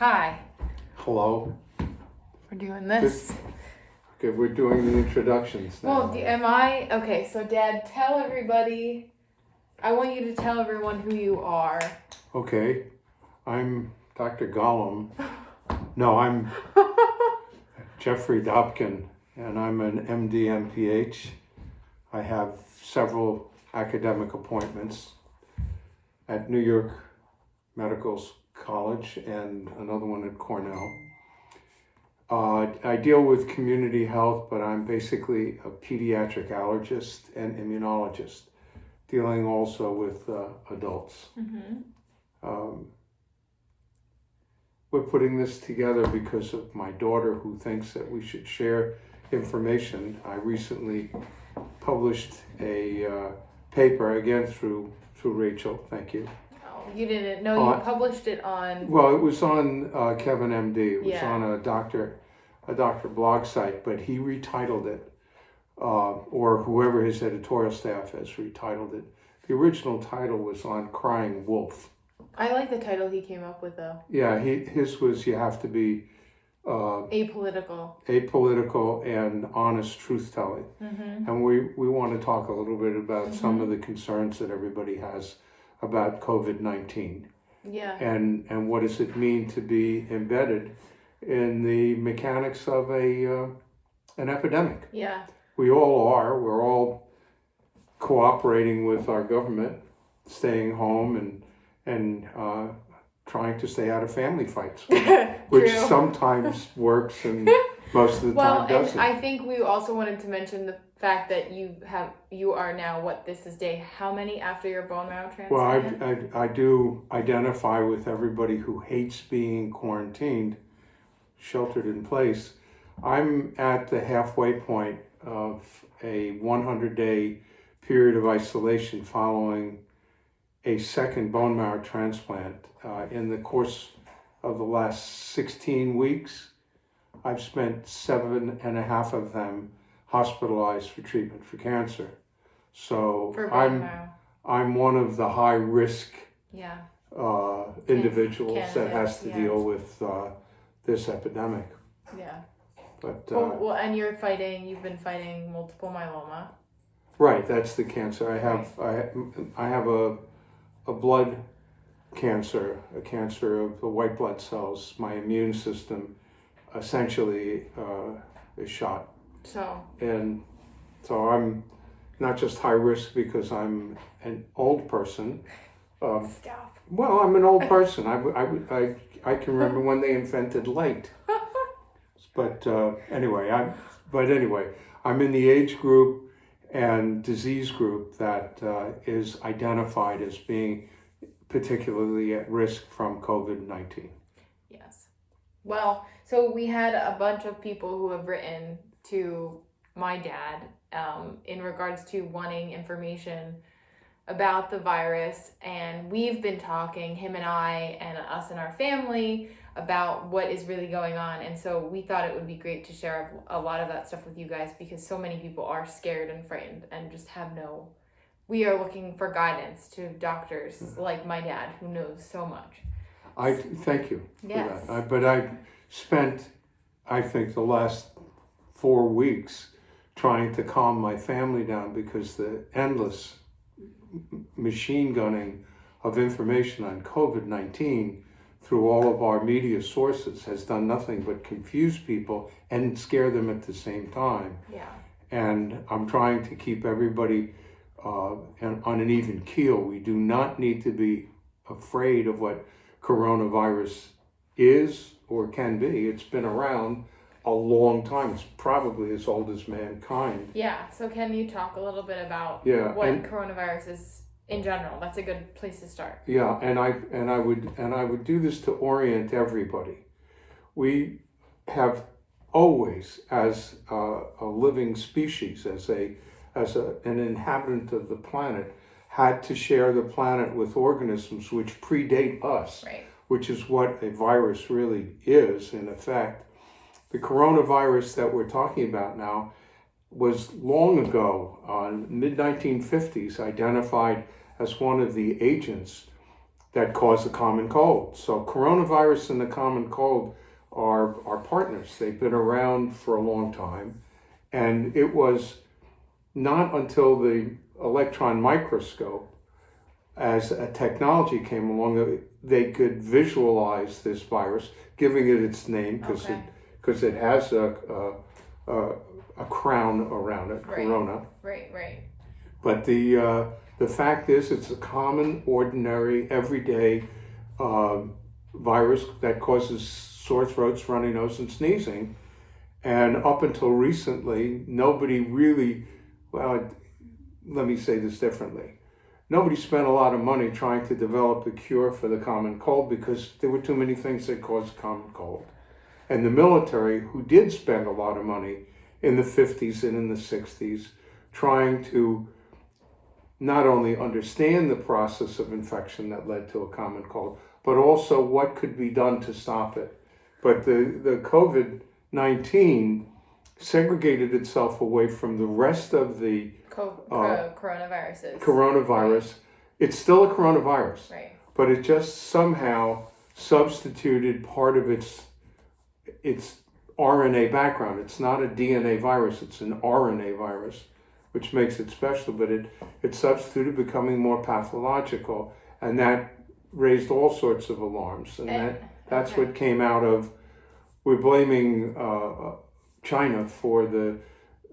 Hi. Hello. We're doing this. Okay, we're doing the introductions now. Well, am I? Okay, so Dad, tell everybody. I want you to tell everyone who you are. Okay, I'm Dr. Gollum. No, I'm Jeffrey Dobken, and I'm an MD, MPH. I have several academic appointments at New York Medical College and another one at Cornell. I deal with community health, but I'm basically a pediatric allergist and immunologist, dealing also with adults. We're putting this together because of my daughter, who thinks that we should share information. I recently published a paper, again through Rachel, thank you. Oh, you didn't know you published it on... Well, it was on Kevin MD. It was on a doctor blog site, but he retitled it, or whoever his editorial staff has retitled it. The original title was on Crying Wolf. I like the title he came up with, though. Yeah, his was You Have to Be apolitical and honest truth-telling. And we want to talk a little bit about some of the concerns that everybody has about COVID-19. Yeah. And what does it mean to be embedded in the mechanics of an epidemic? Yeah. We all are. We're all cooperating with our government, staying home and trying to stay out of family fights, which sometimes works and most of the time doesn't. Well, and I think we also wanted to mention the fact that you are now, this is day how many after your bone marrow transplant? Well, I do identify with everybody who hates being quarantined, sheltered in place. I'm at the halfway point of a 100-day period of isolation following a second bone marrow transplant. In the course of the last 16 weeks, I've spent 7.5 of them hospitalized for treatment for cancer. So I'm one of the high risk individuals that has to deal with this epidemic. Yeah. But and you've been fighting multiple myeloma. Right, that's the cancer. I have a blood cancer, a cancer of the white blood cells. My immune system essentially is shot. So I'm not just high risk because I'm an old person. Stop. Well, I'm an old person. I can remember when they invented light. But anyway, I'm in the age group and disease group that is identified as being particularly at risk from COVID-19. Yes. Well, so we had a bunch of people who have written to my dad in regards to wanting information about the virus, and we've been talking, him and I and us and our family, about what is really going on. And so we thought it would be great to share a lot of that stuff with you guys, because so many people are scared and frightened and just we are looking for guidance to doctors like my dad, who knows so much. I thank you for that. But I spent, I think, the last 4 weeks trying to calm my family down, because the endless machine gunning of information on COVID-19 through all of our media sources has done nothing but confuse people and scare them at the same time. Yeah. And I'm trying to keep everybody on an even keel. We do not need to be afraid of what coronavirus is or can be. It's been around a long time. It's probably as old as mankind. Yeah. So can you talk a little bit about what coronavirus is in general? That's a good place to start. Yeah, and I would do this to orient everybody. We have always, as a living species, as an inhabitant of the planet, had to share the planet with organisms which predate us, which is what a virus really is, in effect. The coronavirus that we're talking about now was long ago, mid-1950s, identified as one of the agents that cause the common cold. So coronavirus and the common cold are partners. They've been around for a long time. And it was not until the electron microscope, as a technology came along, that they could visualize this virus, giving it its name because it has a crown around it, corona. Right. But the fact is, it's a common, ordinary, everyday virus that causes sore throats, runny nose, and sneezing. And up until recently, nobody really, well, let me say this differently. Nobody spent a lot of money trying to develop a cure for the common cold because there were too many things that caused common cold. And the military, who did spend a lot of money in the 50s and in the 60s, trying to not only understand the process of infection that led to a common cold, but also what could be done to stop it. But the COVID-19 segregated itself away from the rest of the coronavirus. Right. It's still a coronavirus, right, but it just somehow substituted part of its RNA background. It's not a DNA virus, it's an RNA virus, which makes it special, but it substituted, becoming more pathological, and that raised all sorts of alarms. And that's what came out of, we're blaming China for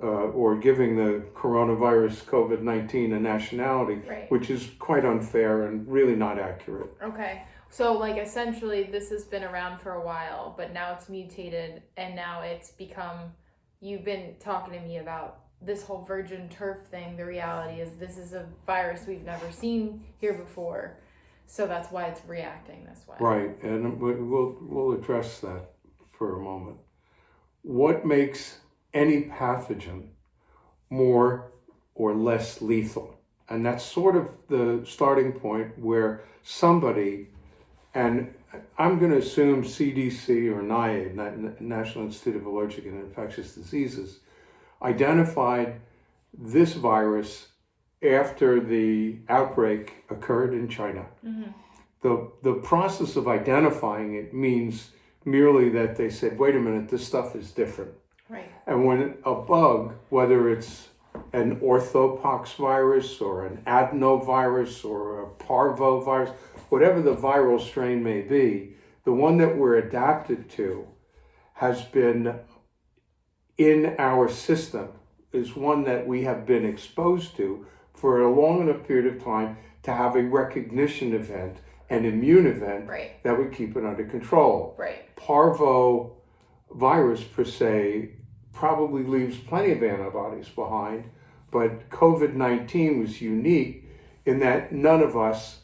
or giving the coronavirus COVID-19 a nationality, which is quite unfair and really not accurate. Okay. So, like, essentially, this has been around for a while, but now it's mutated, and now it's become, you've been talking to me about this whole virgin turf thing. The reality is this is a virus we've never seen here before, so that's why it's reacting this way. Right, and we'll address that for a moment. What makes any pathogen more or less lethal? And that's sort of the starting point where somebody, and I'm going to assume CDC or NIAID, National Institute of Allergic and Infectious Diseases, identified this virus after the outbreak occurred in China. Mm-hmm. The process of identifying it means merely that they said, wait a minute, this stuff is different. Right. And when a bug, whether it's an orthopox virus or an adenovirus or a parvovirus, whatever the viral strain may be, the one that we're adapted to has been in our system, is one that we have been exposed to for a long enough period of time to have a recognition event, an immune event, that would keep it under control. Right. Parvo virus per se probably leaves plenty of antibodies behind, but COVID-19 was unique in that none of us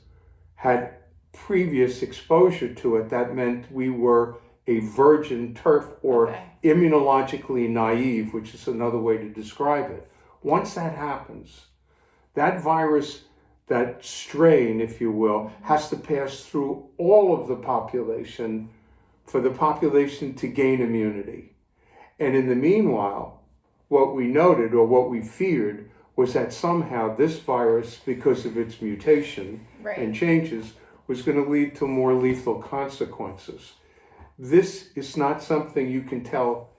had previous exposure to it. That meant we were a virgin turf or immunologically naive, which is another way to describe it. Once that happens, that virus, that strain, if you will, has to pass through all of the population for the population to gain immunity. And in the meanwhile, what we noted or what we feared was that somehow this virus, because of its mutation and changes, was going to lead to more lethal consequences. This is not something you can tell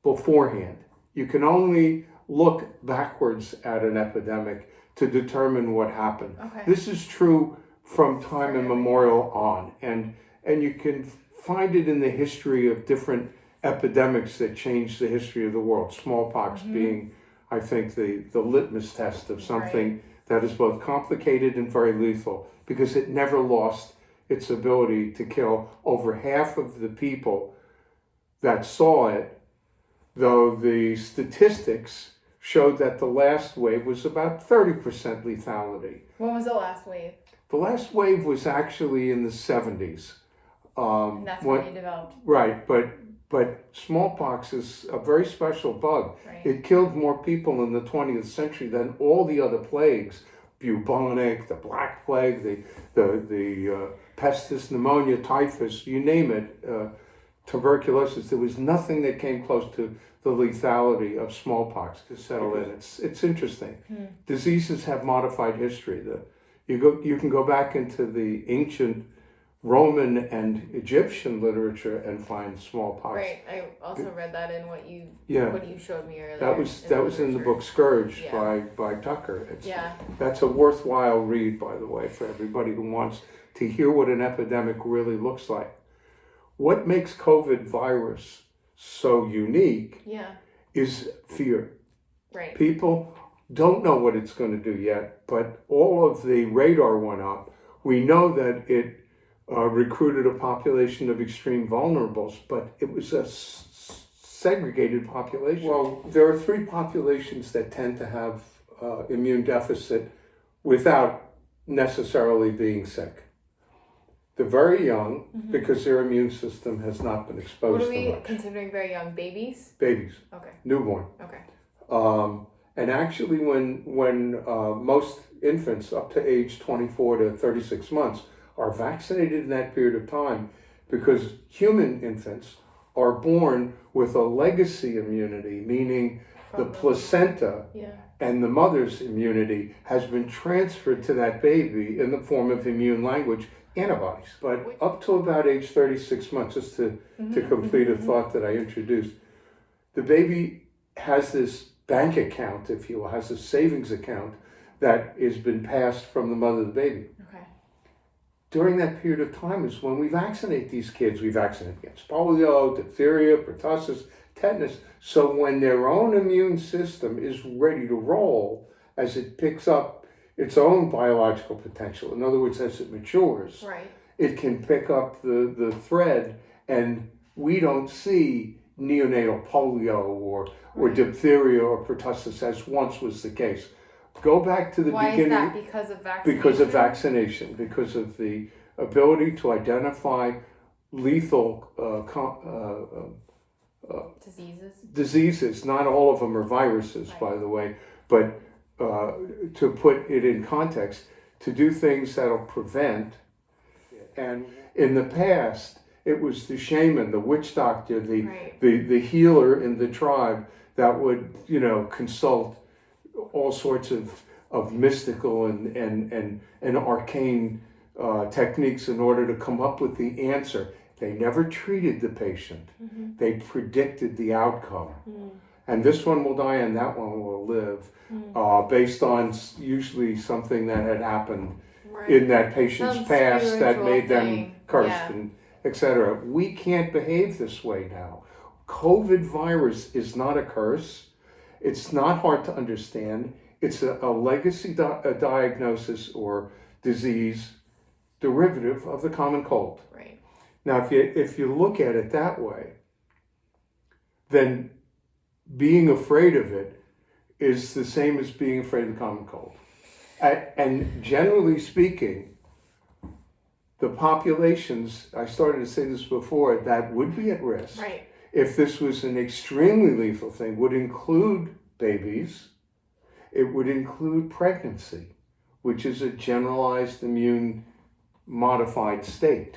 beforehand. You can only look backwards at an epidemic to determine what happened. This is true from time immemorial on, and you can find it in the history of different epidemics that changed the history of the world. Smallpox being, I think, the litmus test of something that is both complicated and very lethal, because it never lost its ability to kill over half of the people that saw it, though the statistics showed that the last wave was about 30% lethality. When was the last wave? The last wave was actually in the 70s. And that's when it developed. Right, but smallpox is a very special bug. It killed more people in the 20th century than all the other plagues. Bubonic, the Black Plague, the pestis, pneumonia, typhus, you name it, tuberculosis. There was nothing that came close to the lethality of smallpox to settle in. It's interesting. Diseases have modified history. You can go back into the ancient Roman and Egyptian literature and find smallpox. Right. I also read that in what you showed me earlier. That was in the book Scourge by Tucker. That's a worthwhile read, by the way, for everybody who wants to hear what an epidemic really looks like. What makes COVID virus so unique is fear. Right. People don't know what it's going to do yet, but all of the radar went up. We know that it recruited a population of extreme vulnerables, but it was a segregated population. Well, there are three populations that tend to have immune deficit without necessarily being sick. The very young, because their immune system has not been exposed to much. What are we considering very young? Babies? Babies. Okay. Newborn. Okay. And actually, when most infants up to age 24 to 36 months are vaccinated in that period of time, because human infants are born with a legacy immunity, meaning the placenta and the mother's immunity has been transferred to that baby in the form of immune language antibodies. But up to about age 36 months, just to complete a thought that I introduced, the baby has this bank account, if you will, has a savings account that has been passed from the mother to the baby. Okay. During that period of time is when we vaccinate these kids. We vaccinate against polio, diphtheria, pertussis, tetanus. So when their own immune system is ready to roll, as it picks up its own biological potential, in other words, as it matures, it can pick up the thread, and we don't see neonatal polio or diphtheria or pertussis as once was the case. Go back to the beginning. Why is that? Because of vaccination? Because of vaccination, because of the ability to identify lethal diseases. Not all of them are viruses, by the way, but to put it in context, to do things that'll prevent. And in the past, it was the shaman, the witch doctor, the healer in the tribe that would, consult all sorts of mystical and arcane techniques in order to come up with the answer. They never treated the patient. They predicted the outcome. And this one will die and that one will live, based on usually something that had happened in that patient's past that made them cursed and etc. We can't behave this way now. COVID virus is not a curse. It's not hard to understand. It's a legacy diagnosis or disease derivative of the common cold. Right. Now, if you look at it that way, then being afraid of it is the same as being afraid of the common cold. And generally speaking, the populations, I started to say this before, that would be at risk, if this was an extremely lethal thing, would include babies. It would include pregnancy, which is a generalized immune modified state.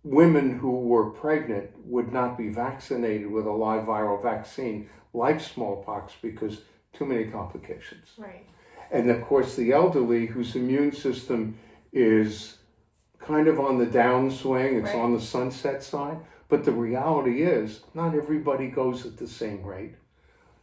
Women who were pregnant would not be vaccinated with a live viral vaccine like smallpox because too many complications. Right. And of course, the elderly whose immune system is kind of on the downswing, it's on the sunset side. But the reality is, not everybody goes at the same rate.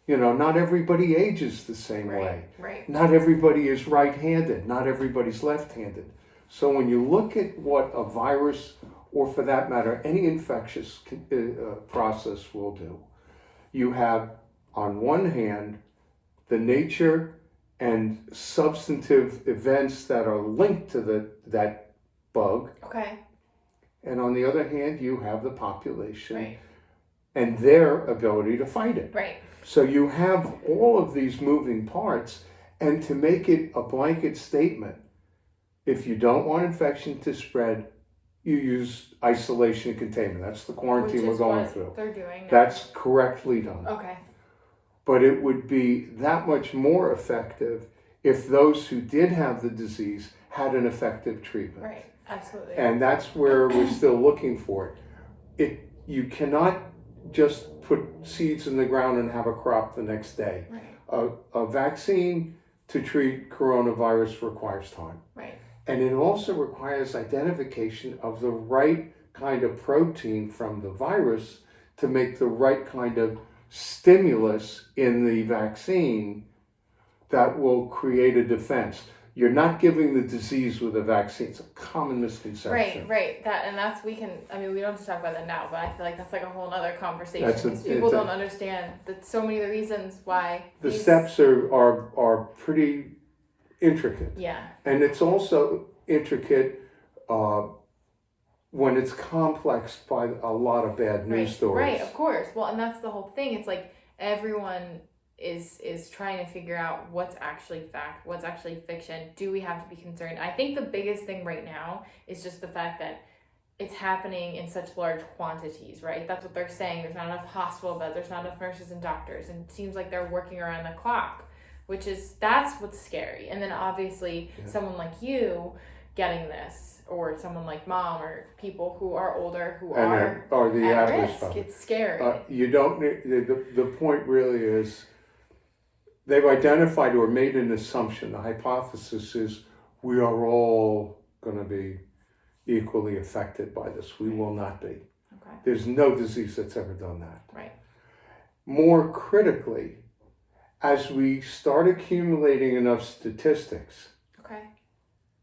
Not everybody ages the same way. Right. Not everybody is right-handed. Not everybody's left-handed. So when you look at what a virus, or for that matter, any infectious process will do, you have, on one hand, the nature and substantive events that are linked to that bug. Okay. And on the other hand, you have the population and their ability to fight it. Right. So you have all of these moving parts, and to make it a blanket statement, if you don't want infection to spread, you use isolation and containment. That's the quarantine we're going through. They're doing now. That's correctly done. Okay. But it would be that much more effective if those who did have the disease had an effective treatment. Right. Absolutely. And that's where we're still looking for it. You cannot just put seeds in the ground and have a crop the next day. Right. A vaccine to treat coronavirus requires time. Right. And it also requires identification of the right kind of protein from the virus to make the right kind of stimulus in the vaccine that will create a defense. You're not giving the disease with a vaccine. It's a common misconception. Right. We don't have to talk about that now, but I feel like that's like a whole other conversation That's because people don't understand that so many of the reasons why the steps are pretty intricate. Yeah. And it's also intricate when it's complex by a lot of bad news stories. Right, of course. Well, and that's the whole thing. It's like everyone is trying to figure out what's actually fact, what's actually fiction. Do we have to be concerned? I think the biggest thing right now is just the fact that it's happening in such large quantities, right? That's what they're saying. There's not enough hospital beds, there's not enough nurses and doctors, and it seems like they're working around the clock, that's what's scary. And then obviously someone like you getting this, or someone like mom, or people who are older who are the at at-risk risk. It's scary. You don't need, the point really is they've identified or made an assumption. The hypothesis is we are all going to be equally affected by this. We will not be. Okay. There's no disease that's ever done that. Right. More critically, as we start accumulating enough statistics, Okay.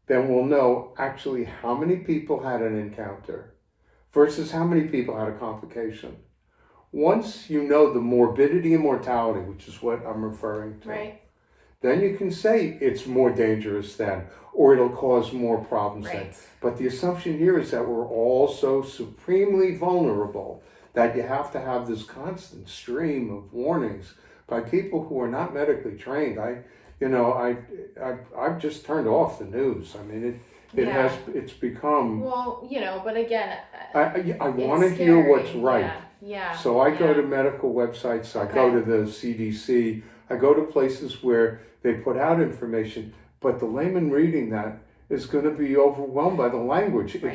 then we'll know actually how many people had an encounter versus how many people had a complication. Once you know the morbidity and mortality, which is what I'm referring to, Right. then you can say it's more dangerous then, or it'll cause more problems then. Right. But the assumption here is that we're all so supremely vulnerable that you have to have this constant stream of warnings by people who are not medically trained. I've just turned off the news. I mean, it's become. Well, but again, I want to hear what's right. Yeah. So I go to medical websites. I go to the CDC. I go to places where they put out information, but the layman reading that is going to be overwhelmed by the language. Right.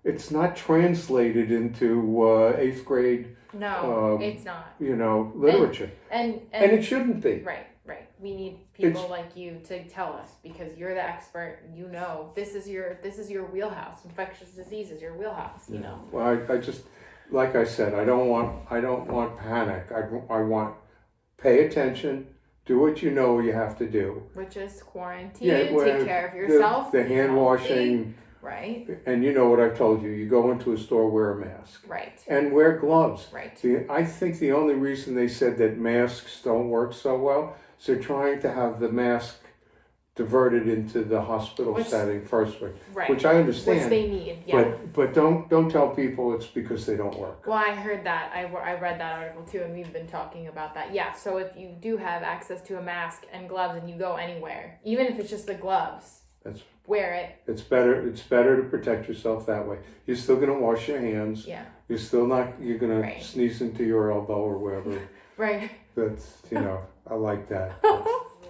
It's not translated into 8th grade. No, it's not. Literature. And it shouldn't be. Right. We need people like you to tell us, because you're the expert. This is your wheelhouse. Infectious disease is your wheelhouse. Well, I just, like I said, I don't want panic. I want pay attention. Do what you know you have to do. Which is quarantine. Take care of yourself. The hand washing. Right. And you know what I've told you. You go into a store, wear a mask. Right. And wear gloves. Right. I think the only reason they said that masks don't work so well is they're trying to have the mask diverted into the hospital setting first. Right. Which I understand. Which they need, yeah. But don't tell people it's because they don't work. Well, I heard that. I read that article too, and we've been talking about that. Yeah, so if you do have access to a mask and gloves and you go anywhere, even if it's just the gloves, wear it. It's better to protect yourself that way. You're still going to wash your hands. Yeah. You're going to sneeze into your elbow or wherever. Right. That's, I like that.